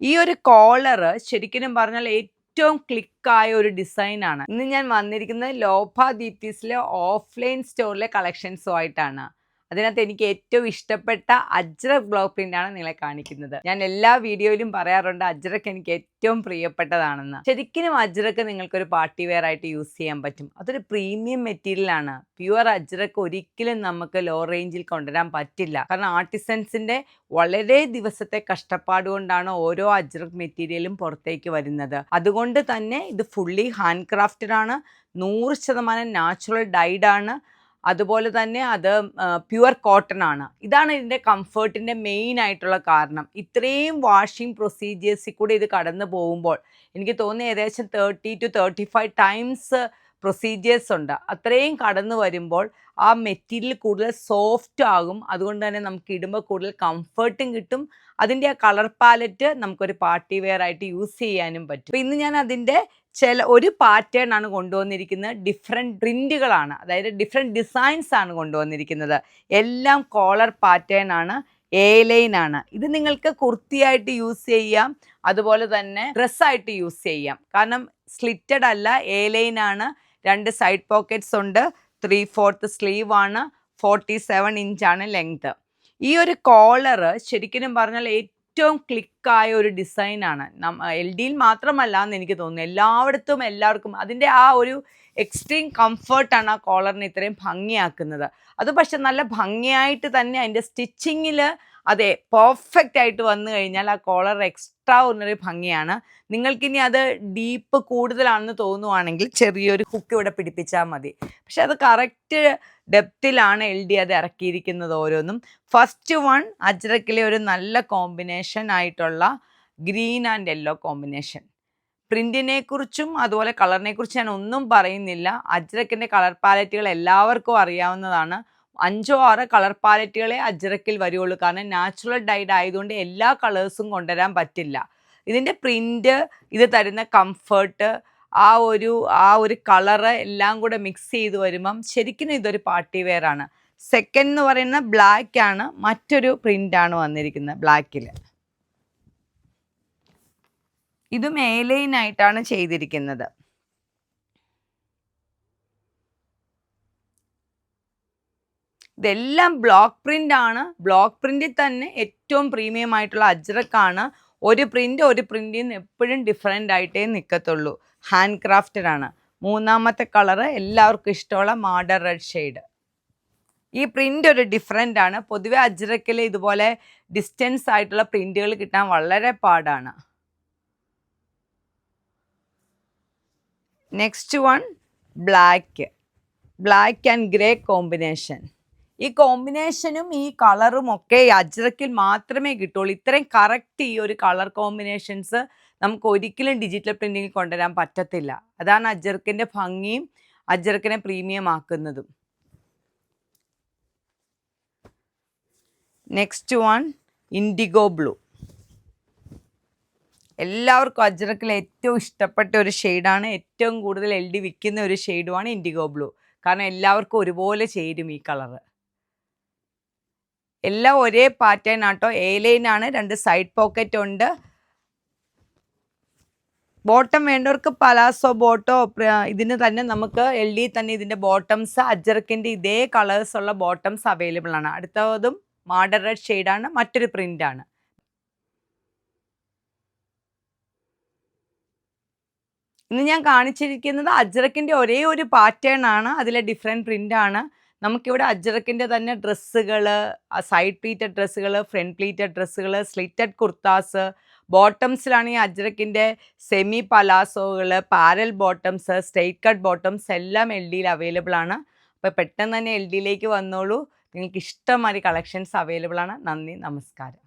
ഈ ഒരു കോളർ ശരിക്കും പറഞ്ഞാൽ ഏറ്റവും ക്ലിക്കായ ഒരു ഡിസൈനാണ്. ഇന്ന് ഞാൻ വന്നിരിക്കുന്നത് ലോഭ ദീപ്തീസിലെ ഓഫ്ലൈൻ സ്റ്റോറിലെ കളക്ഷൻസുമായിട്ടാണ്. അതിനകത്ത് എനിക്ക് ഏറ്റവും ഇഷ്ടപ്പെട്ട അജ്രക് ബ്ലോക്ക് പ്രിന്റാണ് നിങ്ങളെ കാണിക്കുന്നത്. ഞാൻ എല്ലാ വീഡിയോയിലും പറയാറുണ്ട് അജ്രക് എനിക്ക് ഏറ്റവും പ്രിയപ്പെട്ടതാണെന്ന്. ശരിക്കും അജ്രക് നിങ്ങൾക്കൊരു പാർട്ടി വെയർ ആയിട്ട് യൂസ് ചെയ്യാൻ പറ്റും. അതൊരു പ്രീമിയം മെറ്റീരിയലാണ്. പ്യുവർ അജ്രക് ഒരിക്കലും നമുക്ക് ലോ റേഞ്ചിൽ കൊണ്ടുവരാൻ പറ്റില്ല. കാരണം ആർട്ടിസൻസിന്റെ വളരെ ദിവസത്തെ കഷ്ടപ്പാട് കൊണ്ടാണ് ഓരോ അജ്രക് മെറ്റീരിയലും പുറത്തേക്ക് വരുന്നത്. അതുകൊണ്ട് തന്നെ ഇത് ഫുള്ളി ഹാൻഡ് ക്രാഫ്റ്റഡ് ആണ്, 100% നാച്ചുറൽ ഡൈഡ് ആണ്. അതുപോലെ തന്നെ അത് പ്യുവർ കോട്ടൺ ആണ്. ഇതാണ് ഇതിൻ്റെ കംഫർട്ടിൻ്റെ മെയിൻ ആയിട്ടുള്ള കാരണം. ഇത്രയും വാഷിംഗ് പ്രൊസീജിയേഴ്സിൽ കൂടെ ഇത് കടന്നു പോകുമ്പോൾ എനിക്ക് തോന്നുന്നു ഏകദേശം 30 to 35 ടൈംസ് പ്രൊസീജിയേഴ്സ് ഉണ്ട്. അത്രയും കടന്നു വരുമ്പോൾ ആ മെറ്റീരിയൽ കൂടുതൽ സോഫ്റ്റ് ആകും. അതുകൊണ്ട് തന്നെ നമുക്ക് ഇടുമ്പോൾ കൂടുതൽ കംഫർട്ടും കിട്ടും. അതിൻ്റെ ആ കളർ പാലറ്റ് നമുക്കൊരു പാർട്ടി വെയർ ആയിട്ട് യൂസ് ചെയ്യാനും പറ്റും. അപ്പോൾ ഇന്ന് ഞാൻ അതിൻ്റെ ഒരു പാറ്റേൺ ആണ് കൊണ്ടുവന്നിരിക്കുന്നത്. ഡിഫറെൻറ്റ് പ്രിൻറ്റുകളാണ്, അതായത് ഡിഫറെൻറ്റ് ഡിസൈൻസ് ആണ് കൊണ്ടുവന്നിരിക്കുന്നത്. എല്ലാം കോളർ പാറ്റേൺ ആണ്, എ ലൈൻ ആണ്. ഇത് നിങ്ങൾക്ക് കുർത്തിയായിട്ട് യൂസ് ചെയ്യാം, അതുപോലെ തന്നെ ഡ്രസ്സായിട്ട് യൂസ് ചെയ്യാം. കാരണം സ്ലിറ്റഡ് അല്ല, എ ലൈൻ ആണ്. 2 സൈഡ് പോക്കറ്റ്സ് ഉണ്ട്, 3/4 സ്ലീവ് ആണ്, 47 ഇഞ്ചാണ് ലെങ്ത്. ഈ ഒരു കോളർ ശരിക്കും പറഞ്ഞാൽ ഏറ്റവും ക്ലിക്കായ ഒരു ഡിസൈനാണ്. എൽ ഡിയിൽ മാത്രമല്ല എന്ന് എനിക്ക് തോന്നുന്നു, എല്ലായിടത്തും എല്ലാവർക്കും അതിൻ്റെ ആ ഒരു എക്സ്ട്രീം കംഫർട്ടാണ് ആ കോളറിനെ ഇത്രയും ഭംഗിയാക്കുന്നത്. അത് പക്ഷെ നല്ല ഭംഗിയായിട്ട് തന്നെ അതിൻ്റെ സ്റ്റിച്ചിങ്ങിൽ അതെ പെർഫെക്റ്റ് ആയിട്ട് വന്നു കഴിഞ്ഞാൽ ആ കോളർ എക്സ്ട്രാ ഓർഡിനറി ഭംഗിയാണ്. നിങ്ങൾക്കിനി അത് ഡീപ്പ് കൂടുതലാണെന്ന് തോന്നുവാണെങ്കിൽ ചെറിയൊരു ഹുക്ക് ഇവിടെ പിടിപ്പിച്ചാൽ മതി. പക്ഷെ അത് കറക്റ്റ് ഡെപ്തിലാണ് എൽ ഡി അത് ഇറക്കിയിരിക്കുന്നത് ഓരോന്നും. ഫസ്റ്റ് വൺ അജ്രക്കിലെ ഒരു നല്ല കോമ്പിനേഷൻ ആയിട്ടുള്ള ഗ്രീൻ ആൻഡ് യെല്ലോ കോമ്പിനേഷൻ. പ്രിന്റിനെ കുറിച്ചും അതുപോലെ കളറിനെ കുറിച്ചും ഞാൻ ഒന്നും പറയുന്നില്ല. അജ്രക്കിൻ്റെ കളർ പാലറ്റുകൾ എല്ലാവർക്കും അറിയാവുന്നതാണ്. 5 or 6 കളർ പാലറ്റുകളെ അജ്രക്കിൽ വരുള്ളൂ. കാരണം നാച്ചുറൽ ഡൈഡ് ആയതുകൊണ്ട് എല്ലാ കളേഴ്സും കൊണ്ടുവരാൻ പറ്റില്ല. ഇതിൻ്റെ പ്രിന്റ്, ഇത് തരുന്ന കംഫർട്ട്, ആ ഒരു കളറ് എല്ലാം കൂടെ മിക്സ് ചെയ്ത് വരുമ്പം ശരിക്കും ഇതൊരു പാർട്ടി വെയർ ആണ്. സെക്കൻഡ് എന്ന് പറയുന്ന ബ്ലാക്ക് ആണ്, മറ്റൊരു പ്രിൻ്റാണ് വന്നിരിക്കുന്നത് ബ്ലാക്കിൽ. ഇതും എ ലൈൻ ആയിട്ടാണ് ചെയ്തിരിക്കുന്നത്. ഇതെല്ലാം ബ്ലോക്ക് പ്രിൻ്റ് ആണ്. ബ്ലോക്ക് പ്രിൻറ്റിൽ തന്നെ ഏറ്റവും പ്രീമിയം ആയിട്ടുള്ള അജ്രക്കാണ്. ഒരു പ്രിൻറ്റിൽ നിന്ന് എപ്പോഴും ഡിഫറെൻ്റ് ആയിട്ടേ നിൽക്കത്തുള്ളൂ. ഹാൻഡ് ക്രാഫ്റ്റഡ് ആണ്. മൂന്നാമത്തെ കളറ് എല്ലാവർക്കും ഇഷ്ടമുള്ള മാഡർ റെഡ് ഷെയ്ഡ്. ഈ പ്രിൻ്റ് ഒരു ഡിഫറെൻ്റ് ആണ്. പൊതുവെ അജ്രക്കിൽ ഇതുപോലെ ഡിസ്റ്റൻസ് ആയിട്ടുള്ള പ്രിൻറ്റുകൾ കിട്ടാൻ വളരെ പാടാണ്. Next one black and grey combination. ഈ കോമ്പിനേഷനും ഈ കളറും ഒക്കെ അജ്രക്കിൽ മാത്രമേ കിട്ടുള്ളൂ. ഇത്രയും കറക്റ്റ് ഈ ഒരു കളർ കോമ്പിനേഷൻസ് നമുക്ക് ഒരിക്കലും ഡിജിറ്റൽ പ്രിൻറ്റിങ്ങിൽ കൊണ്ടുവരാൻ പറ്റത്തില്ല. അതാണ് അജ്രക്കിൻ്റെ ഭംഗിയും അജ്രക്കിനെ പ്രീമിയം ആക്കുന്നതും. Next one indigo blue. എല്ലാവർക്കും അജ്രക്കിൽ ഏറ്റവും ഇഷ്ടപ്പെട്ട ഒരു ഷെയ്ഡാണ്. ഏറ്റവും കൂടുതൽ എൽ ഡി വിൽക്കുന്ന ഒരു ഷെയ്ഡുമാണ് ഇൻഡിഗോ ബ്ലൂ. കാരണം എല്ലാവർക്കും ഒരുപോലെ ചേരും ഈ കളറ്. എല്ലാം ഒരേ പാറ്റേൺ ആട്ടോ. എ ലൈൻ ആണ്, 2 സൈഡ് പോക്കറ്റ് ഉണ്ട്. ബോട്ടം വേണ്ടവർക്ക് പലാസോ ബോട്ടോ ഇതിന് തന്നെ നമുക്ക് എൽ ഡി തന്നെ ഇതിൻ്റെ ബോട്ടംസ് അജ്രക്കിൻ്റെ ഇതേ കളേഴ്സ് ഉള്ള ബോട്ടംസ് അവൈലബിൾ ആണ്. അടുത്തതും മാഡർ റെഡ് ഷെയ്ഡാണ്, മറ്റൊരു പ്രിൻ്റാണ്. ഇന്ന് ഞാൻ കാണിച്ചിരിക്കുന്നത് അജ്രക്കിൻ്റെ ഒരേ ഒരു പാറ്റേൺ ആണ്, അതിലെ ഡിഫറെൻറ്റ് പ്രിൻ്റാണ്. നമുക്കിവിടെ അജ്രക്കിൻ്റെ തന്നെ ഡ്രസ്സുകൾ, സൈഡ് പ്ലീറ്റഡ് ഡ്രസ്സുകൾ, ഫ്രണ്ട് പ്ലീറ്റഡ് ഡ്രസ്സുകൾ, സ്ലിറ്റഡ് കുർത്താസ്, ബോട്ടംസിലാണ് ഈ അജ്രക്കിൻ്റെ സെമി പലാസോകൾ, parallel bottoms, straight cut bottoms എല്ലാം എൽ ഡിയിൽ അവൈലബിൾ ആണ്. അപ്പോൾ പെട്ടെന്ന് തന്നെ എൽ ഡിയിലേക്ക് വന്നോളൂ. നിങ്ങൾക്ക് ഇഷ്ടംമാതിരി കളക്ഷൻസ് അവൈലബിൾ ആണ്. നന്ദി, നമസ്കാരം.